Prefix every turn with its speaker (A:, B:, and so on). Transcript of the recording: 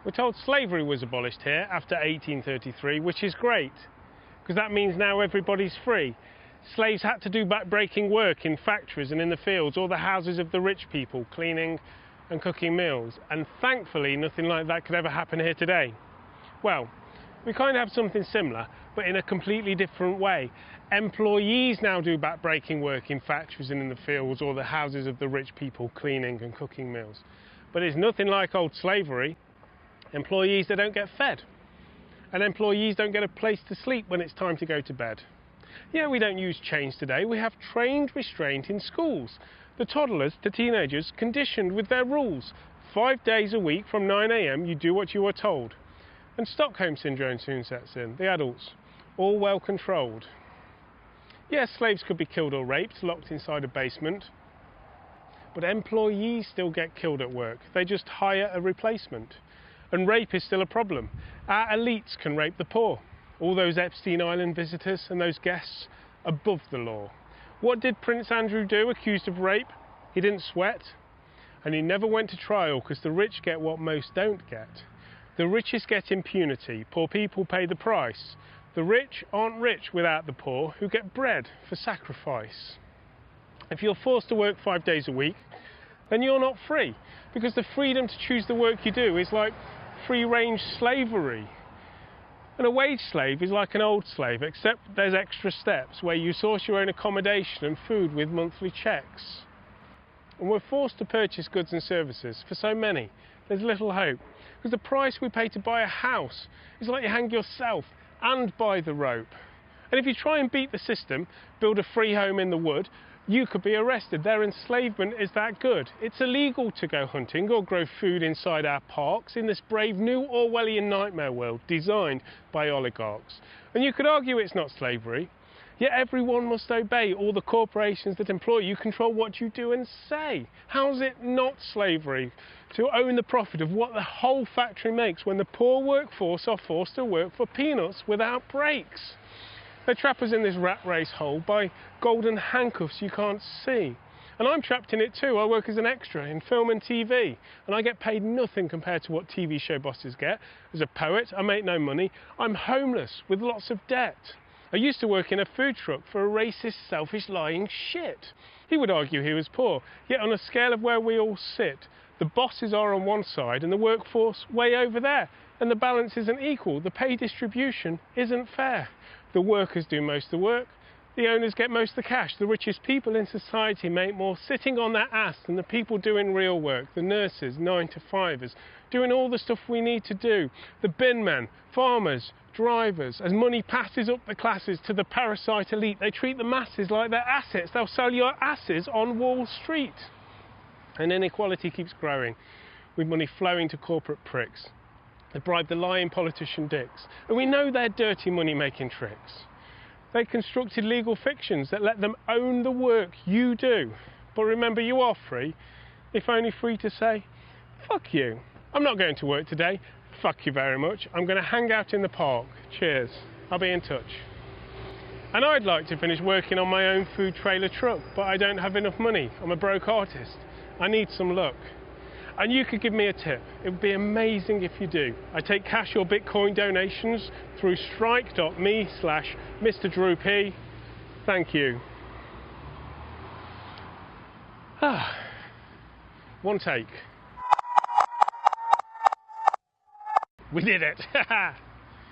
A: We're told slavery was abolished here after 1833, which is great, because that means now everybody's free. Slaves had to do back-breaking work in factories and in the fields, or the houses of the rich people, cleaning and cooking meals. And thankfully, nothing like that could ever happen here today. Well, we kind of have something similar, but in a completely different way. Employees now do back-breaking work in factories and in the fields, or the houses of the rich people, cleaning and cooking meals. But it's nothing like old slavery. Employees, they don't get fed. And employees don't get a place to sleep when it's time to go to bed. Yeah, we don't use chains today. We have trained restraint in schools. The toddlers, the teenagers, conditioned with their rules. 5 days a week from 9 AM, you do what you are told. And Stockholm Syndrome soon sets in, the adults, all well controlled. Yes, slaves could be killed or raped, locked inside a basement. But employees still get killed at work. They just hire a replacement. And rape is still a problem. Our elites can rape the poor. All those Epstein Island visitors and those guests above the law. What did Prince Andrew do accused of rape? He didn't sweat. And he never went to trial because the rich get what most don't get. The richest get impunity. Poor people pay the price. The rich aren't rich without the poor, who get bread for sacrifice. If you're forced to work 5 days a week, then you're not free, because the freedom to choose the work you do is like free-range slavery. And a wage slave is like an old slave, except there's extra steps where you source your own accommodation and food with monthly checks. And we're forced to purchase goods and services. For so many, there's little hope, because the price we pay to buy a house is like you hang yourself and buy the rope. And if you try and beat the system, build a free home in the wood, you could be arrested. Their enslavement is that good. It's illegal to go hunting or grow food inside our parks in this brave new Orwellian nightmare world designed by oligarchs. And you could argue it's not slavery, yet everyone must obey. All the corporations that employ you control what you do and say. How's it not slavery to own the profit of what the whole factory makes when the poor workforce are forced to work for peanuts without breaks? They trap us in this rat race hole by golden handcuffs you can't see. And I'm trapped in it too. I work as an extra in film and TV, and I get paid nothing compared to what TV show bosses get. As a poet, I make no money. I'm homeless with lots of debt. I used to work in a food truck for a racist, selfish, lying shit. He would argue he was poor, yet on a scale of where we all sit, the bosses are on one side and the workforce way over there, and the balance isn't equal. The pay distribution isn't fair. The workers do most of the work, the owners get most of the cash. The richest people in society make more sitting on their ass than the people doing real work, the nurses, 9-to-5ers, doing all the stuff we need to do, the bin men, farmers, drivers. As money passes up the classes to the parasite elite, they treat the masses like their assets. They'll sell your asses on Wall Street. And inequality keeps growing, with money flowing to corporate pricks. They bribe the lying politician dicks. And we know they're dirty money-making tricks. They constructed legal fictions that let them own the work you do. But remember, you are free, if only free to say, fuck you. I'm not going to work today. Fuck you very much. I'm going to hang out in the park. Cheers. I'll be in touch. And I'd like to finish working on my own food trailer truck, but I don't have enough money. I'm a broke artist. I need some luck. And you could give me a tip. It would be amazing if you do. I take cash or Bitcoin donations through strike.me/Mr. Drew P. Thank you. One take. We did it.